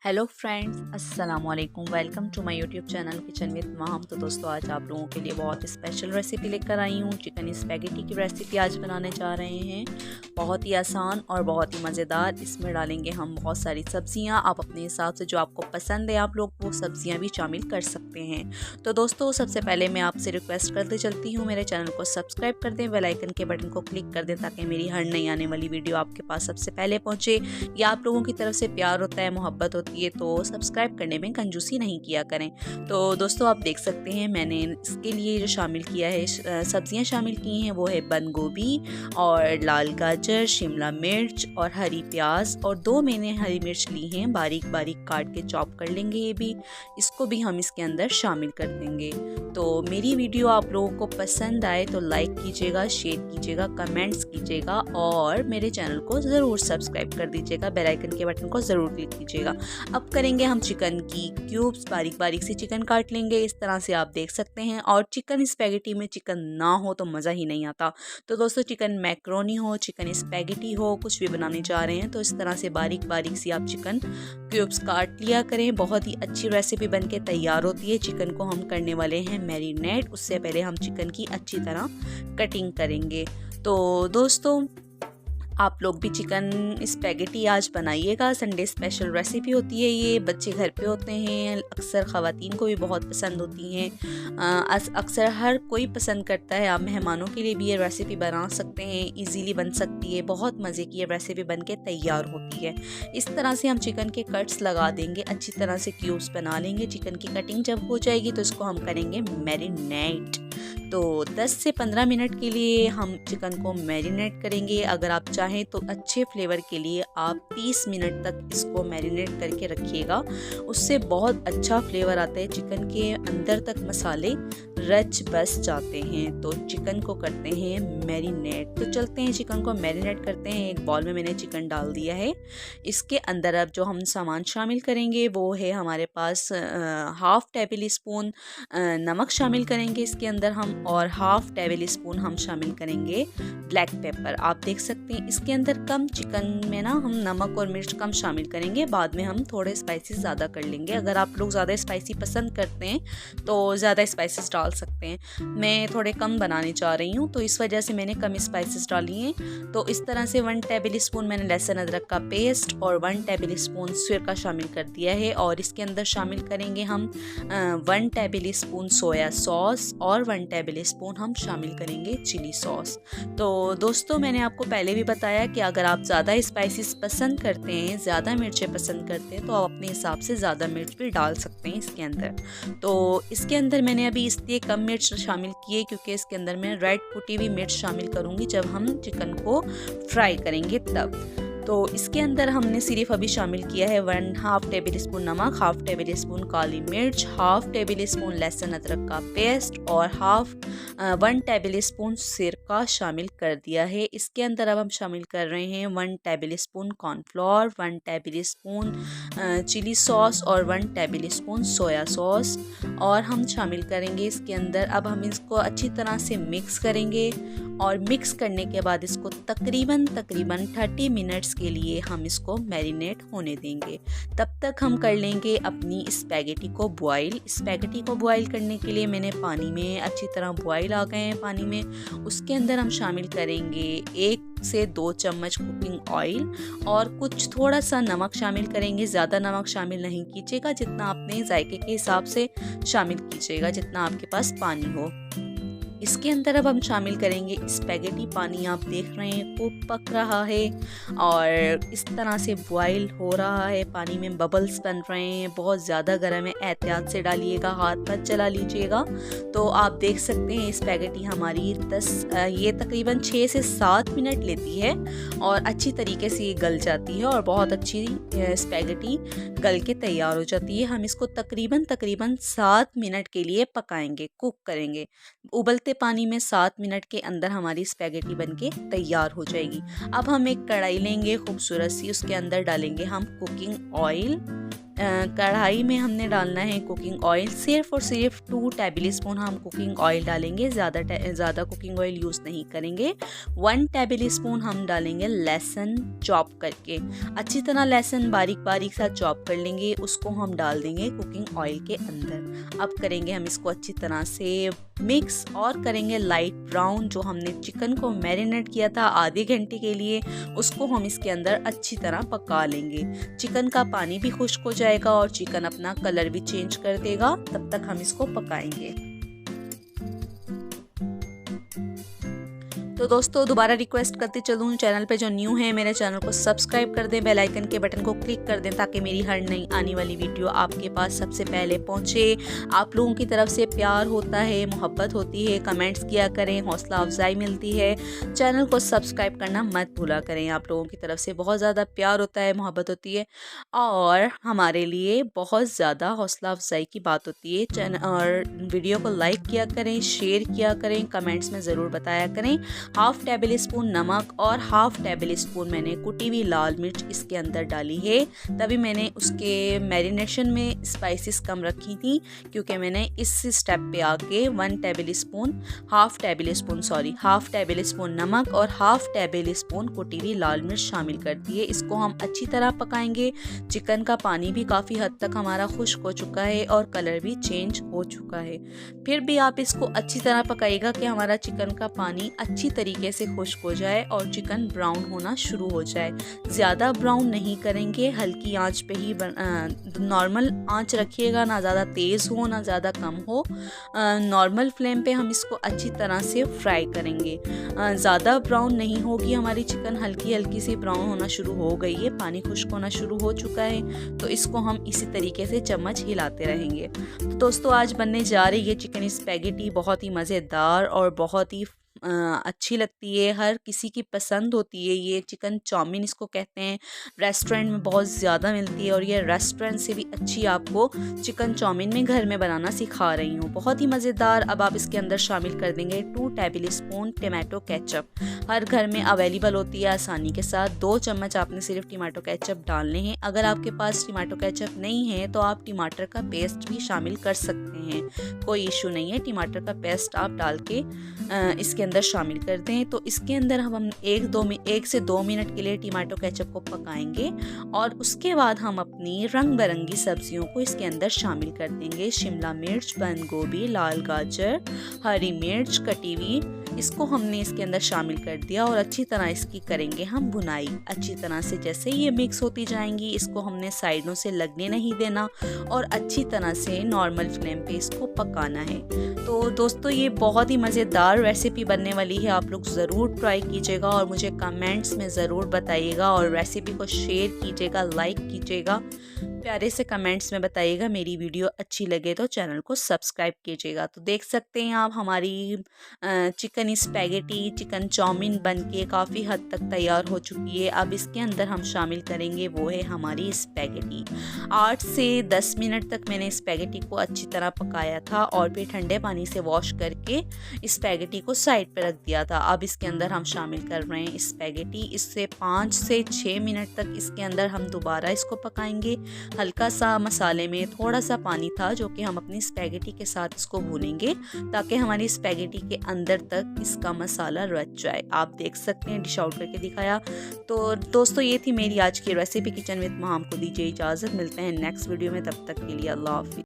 Hello friends, अस्सलाम वालेकुम। Welcome to my YouTube channel kitchen with mom. तो दोस्तों, आज आप लोगों के लिए बहुत स्पेशल रेसिपी लेकर आई हूँ। चिकन स्पैगेटी की रेसिपी आज बनाने जा रहे हैं। बहुत ही आसान और बहुत ही मज़ेदार। इसमें डालेंगे हम बहुत सारी सब्जियाँ। आप अपने हिसाब से जो आपको पसंद है आप लोग वो सब्जियाँ भी शामिल कर सकते हैं। तो दोस्तों, सबसे पहले मैं आपसे रिक्वेस्ट करते चलती हूँ, मेरे चैनल को सब्सक्राइब कर दें, बेल आइकन के बटन को क्लिक कर दें ताकि मेरी हर नई आने वाली वीडियो आपके पास सबसे पहले पहुँचे। या आप लोगों की तरफ से प्यार होता है, मोहब्बत होती है, तो सब्सक्राइब करने में कंजूसी नहीं किया करें। तो दोस्तों, आप देख सकते हैं मैंने इसके लिए जो शामिल किया है, सब्जियां शामिल की हैं वो है बंद गोभी और लाल गाजर, शिमला मिर्च और हरी प्याज, और 2 मैंने हरी मिर्च ली हैं, बारीक बारीक काट के चॉप कर लेंगे। ये भी इसको भी हम इसके अंदर शामिल कर देंगे। तो मेरी वीडियो आप लोगों को पसंद आए तो लाइक कीजिएगा, शेयर कीजिएगा, कमेंट्स कीजिएगा और मेरे चैनल को ज़रूर सब्सक्राइब कर दीजिएगा। बेल आइकन के बटन को ज़रूर क्लिक कीजिएगा। अब करेंगे हम चिकन की क्यूब्स। बारीक बारीक से चिकन काट लेंगे, इस तरह से आप देख सकते हैं। और चिकन स्पैगेटी में चिकन ना हो तो मज़ा ही नहीं आता। तो दोस्तों, चिकन मैक्रोनी हो, चिकन स्पैगेटी हो, कुछ भी बनाने जा रहे हैं तो इस तरह से बारीक बारीक सी आप चिकन क्यूब्स काट लिया करें। बहुत ही अच्छी रेसिपी बन के तैयार होती है। चिकन को हम करने वाले हैं मैरिनेट। उससे पहले हम चिकन की अच्छी तरह कटिंग करेंगे। तो दोस्तों, आप लोग भी चिकन स्पैगेटी आज बनाइएगा। संडे स्पेशल रेसिपी होती है ये। बच्चे घर पे होते हैं, अक्सर ख़वातीन को भी बहुत पसंद होती हैं। अक्सर हर कोई पसंद करता है। आप मेहमानों के लिए भी ये रेसिपी बना सकते हैं, इजीली बन सकती है। बहुत मज़े की ये रेसिपी बन के तैयार होती है। इस तरह से हम चिकन के कट्स लगा देंगे, अच्छी तरह से क्यूब्स बना लेंगे। चिकन की कटिंग जब हो जाएगी तो इसको हम करेंगे मैरिनेट। तो 10 से 15 मिनट के लिए हम चिकन को मैरिनेट करेंगे। अगर आप चाहें तो अच्छे फ्लेवर के लिए आप 30 मिनट तक इसको मैरिनेट करके रखिएगा। उससे बहुत अच्छा फ्लेवर आता है, चिकन के अंदर तक मसाले रच बस जाते हैं। तो चिकन को करते हैं मैरिनेट। तो चलते हैं चिकन को मैरिनेट करते हैं। एक बॉल में मैंने चिकन डाल दिया है। इसके अंदर अब जो हम सामान शामिल करेंगे वो है हमारे पास हाफ टेबल स्पून नमक शामिल करेंगे इसके अंदर हम, और हाफ टेबल स्पून हम शामिल करेंगे ब्लैक पेपर। आप देख सकते हैं इसके अंदर कम चिकन में ना हम नमक और मिर्च कम शामिल करेंगे। बाद में हम थोड़े स्पाइसेस ज़्यादा कर लेंगे। अगर आप लोग ज़्यादा स्पाइसी पसंद करते हैं तो ज़्यादा स्पाइसेस डाल सकते हैं। मैं थोड़े कम बनाने चाह रही हूँ तो इस वजह से मैंने कम स्पाइसेस डाली हैं। तो इस तरह से 1 टेबल स्पून मैंने लहसुन अदरक का पेस्ट और 1 टेबल स्पून सिरका शामिल कर दिया है। और इसके अंदर शामिल करेंगे हम 1 टेबल स्पून सोया सॉस और 1 टेबल स्पून हम शामिल करेंगे चिली सॉस। तो दोस्तों, मैंने आपको पहले भी बताया कि अगर आप ज़्यादा स्पाइसेस पसंद करते हैं, ज़्यादा मिर्चें पसंद करते हैं तो आप अपने हिसाब से ज़्यादा मिर्च भी डाल सकते हैं इसके अंदर। तो इसके अंदर मैंने अभी इसलिए कम मिर्च शामिल की है क्योंकि इसके अंदर मैं रेड कुटी हुई मिर्च शामिल करूँगी जब हम चिकन को फ्राई करेंगे तब। तो इसके अंदर हमने सिर्फ अभी शामिल किया है 1/2 टेबल स्पून नमक, हाफ टेबल स्पून काली मिर्च, हाफ टेबल स्पून लहसुन अदरक का पेस्ट और 1 टेबल स्पून सिरका शामिल कर दिया है। इसके अंदर अब हम शामिल कर रहे हैं 1 tablespoon cornflour, 1 tablespoon chilli sauce और 1 टेबल स्पून सोया सॉस, और हम शामिल करेंगे इसके अंदर। अब हम इसको अच्छी तरह से मिक्स करेंगे और मिक्स करने के बाद इसको तकरीबन 30 मिनट्स के लिए हम इसको मैरिनेट होने देंगे। तब तक हम कर लेंगे अपनी स्पैगेटी को बॉईल। स्पैगेटी को बॉईल करने के लिए मैंने पानी में अच्छी तरह बॉईल आ गए हैं पानी में, उसके अंदर हम शामिल करेंगे 1 से 2 चम्मच कुकिंग ऑयल और कुछ थोड़ा सा नमक शामिल करेंगे। ज़्यादा नमक शामिल नहीं कीजिएगा, जितना अपने जायके के हिसाब से शामिल कीजिएगा, जितना आपके पास पानी हो। इसके अंदर अब हम शामिल करेंगे स्पैगेटी। पानी आप देख रहे हैं खूब पक रहा है और इस तरह से बॉईल हो रहा है, पानी में बबल्स बन रहे हैं। बहुत ज़्यादा गर्म है, एहतियात से डालिएगा, हाथ मत जला लीजिएगा। तो आप देख सकते हैं स्पैगेटी हमारी ये तकरीबन 6 से 7 मिनट लेती है और अच्छी तरीके से ये गल जाती है और बहुत अच्छी स्पैगेटी गल के तैयार हो जाती है। हम इसको तकरीबन 7 मिनट के लिए पकाएंगे, कुक करेंगे। उबलते पानी में 7 मिनट के अंदर हमारी स्पैगेटी बनके तैयार हो जाएगी। अब हम एक कढ़ाई लेंगे खूबसूरत सी, उसके अंदर डालेंगे हम कुकिंग ऑयल। कढ़ाई में हमने डालना है कुकिंग ऑयल, सिर्फ और सिर्फ 2 टेबल स्पून हम कुकिंग ऑयल डालेंगे, ज़्यादा कुकिंग ऑयल यूज़ नहीं करेंगे। 1 टेबल स्पून हम डालेंगे लहसुन चॉप करके, अच्छी तरह लहसुन बारीक बारीक सा चॉप कर लेंगे, उसको हम डाल देंगे कुकिंग ऑयल के अंदर। अब करेंगे हम इसको अच्छी तरह से मिक्स और करेंगे लाइट ब्राउन। जो हमने चिकन को मैरिनेट किया था आधे घंटे के लिए, उसको हम इसके अंदर अच्छी तरह पका लेंगे। चिकन का पानी भी खुश्क हो जाएगा और चिकन अपना कलर भी चेंज कर देगा, तब तक हम इसको पकाएंगे। तो दोस्तों दोबारा रिक्वेस्ट करते चलूँ, चैनल पे जो न्यू है मेरे चैनल को सब्सक्राइब कर दें, बेल आइकन के बटन को क्लिक कर दें ताकि मेरी हर नई आने वाली वीडियो आपके पास सबसे पहले पहुंचे। आप लोगों की तरफ से प्यार होता है, मोहब्बत होती है, कमेंट्स किया करें, हौसला अफजाई मिलती है। चैनल को सब्सक्राइब करना मत भूला करें, आप लोगों की तरफ से बहुत ज़्यादा प्यार होता है, मोहब्बत होती है और हमारे लिए बहुत ज़्यादा हौसला अफजाई की बात होती है। चैनल और वीडियो को लाइक किया करें, शेयर किया करें, कमेंट्स में ज़रूर बताया करें। 1/2 टेबल स्पून नमक और 1/2 टेबल स्पून मैंने कुटी हुई लाल मिर्च इसके अंदर डाली है। तभी मैंने उसके मैरिनेशन में स्पाइसेस कम रखी थी, क्योंकि मैंने इस स्टेप पे आके 1 टेबल स्पून 1/2 टेबल स्पून नमक और 1/2 टेबल स्पून कुटी हुई लाल मिर्च शामिल कर दी है। इसको हम अच्छी तरह पकाएंगे। चिकन का पानी भी काफ़ी हद तक हमारा खुश्क हो चुका है और कलर भी चेंज हो चुका है। फिर भी आप इसको अच्छी तरह पकाइएगा कि हमारा चिकन का पानी अच्छी तरीके से खुश्क हो जाए और चिकन ब्राउन होना शुरू हो जाए। ज़्यादा ब्राउन नहीं करेंगे, हल्की आंच पे ही नॉर्मल आंच रखिएगा, ना ज़्यादा तेज़ हो ना ज़्यादा कम हो। नॉर्मल फ्लेम पे हम इसको अच्छी तरह से फ्राई करेंगे। ज़्यादा ब्राउन नहीं होगी हमारी चिकन, हल्की हल्की सी ब्राउन होना शुरू हो गई है, पानी खुश्क होना शुरू हो चुका है। तो इसको हम इसी तरीके से चम्मच हिलाते रहेंगे। तो दोस्तों आज बनने जा रही है चिकन स्पैगेटी, बहुत ही मज़ेदार और बहुत ही अच्छी लगती है, हर किसी की पसंद होती है। ये चिकन चाउमीन इसको कहते हैं, रेस्टोरेंट में बहुत ज़्यादा मिलती है और ये रेस्टोरेंट से भी अच्छी आपको चिकन चाउमीन में घर में बनाना सिखा रही हूँ, बहुत ही मज़ेदार। अब आप इसके अंदर शामिल कर देंगे 2 टेबल स्पून टमाटो केचप, हर घर में अवेलेबल होती है आसानी के साथ। 2 चम्मच आपने सिर्फ टमाटो केचप डालने हैं। अगर आपके पास टमाटो केचप नहीं है तो आप टमाटर का पेस्ट भी शामिल कर सकते हैं, कोई इशू नहीं है। टमाटर का पेस्ट आप डाल के इसके अंदर शामिल कर दें। तो इसके अंदर हम 1 से 2 मिनट के लिए टमाटो केचप को पकाएंगे और उसके बाद हम अपनी रंग बिरंगी सब्जियों को इसके अंदर शामिल कर देंगे। शिमला मिर्च, बंद गोभी, लाल गाजर, हरी मिर्च कटी हुई, इसको हमने इसके अंदर शामिल कर दिया और अच्छी तरह इसकी करेंगे हम भुनाई। अच्छी तरह से जैसे ये मिक्स होती जाएंगी, इसको हमने साइडों से लगने नहीं देना और अच्छी तरह से नॉर्मल फ्लेम पे इसको पकाना है। तो दोस्तों ये बहुत ही मज़ेदार रेसिपी बनने वाली है, आप लोग ज़रूर ट्राई कीजिएगा और मुझे कमेंट्स में ज़रूर बताइएगा और रेसिपी को शेयर कीजिएगा, लाइक कीजिएगा, प्यारे से कमेंट्स में बताइएगा। मेरी वीडियो अच्छी लगे तो चैनल को सब्सक्राइब कीजिएगा। तो देख सकते हैं आप हमारी चिकन स्पैगेटी, चिकन चाउमीन बनके काफ़ी हद तक तैयार हो चुकी है। अब इसके अंदर हम शामिल करेंगे वो है हमारी स्पैगेटी। 8 से 10 मिनट तक मैंने स्पैगेटी को अच्छी तरह पकाया था और फिर ठंडे पानी से वॉश करके स्पैगेटी को साइड पर रख दिया था। अब इसके अंदर हम शामिल कर रहे हैं स्पैगेटी। इससे 5 से 6 मिनट तक इसके अंदर हम दोबारा इसको पकाएंगे। हल्का सा मसाले में थोड़ा सा पानी था जो कि हम अपनी स्पैगेटी के साथ इसको भूनेंगे ताकि हमारी स्पैगेटी के अंदर तक इसका मसाला रच जाए। आप देख सकते हैं, डिश आउट करके दिखाया। तो दोस्तों ये थी मेरी आज की रेसिपी किचन विद माम। को दीजिए इजाज़त, मिलते हैं नेक्स्ट वीडियो में, तब तक के लिए अल्लाह हाफिज़।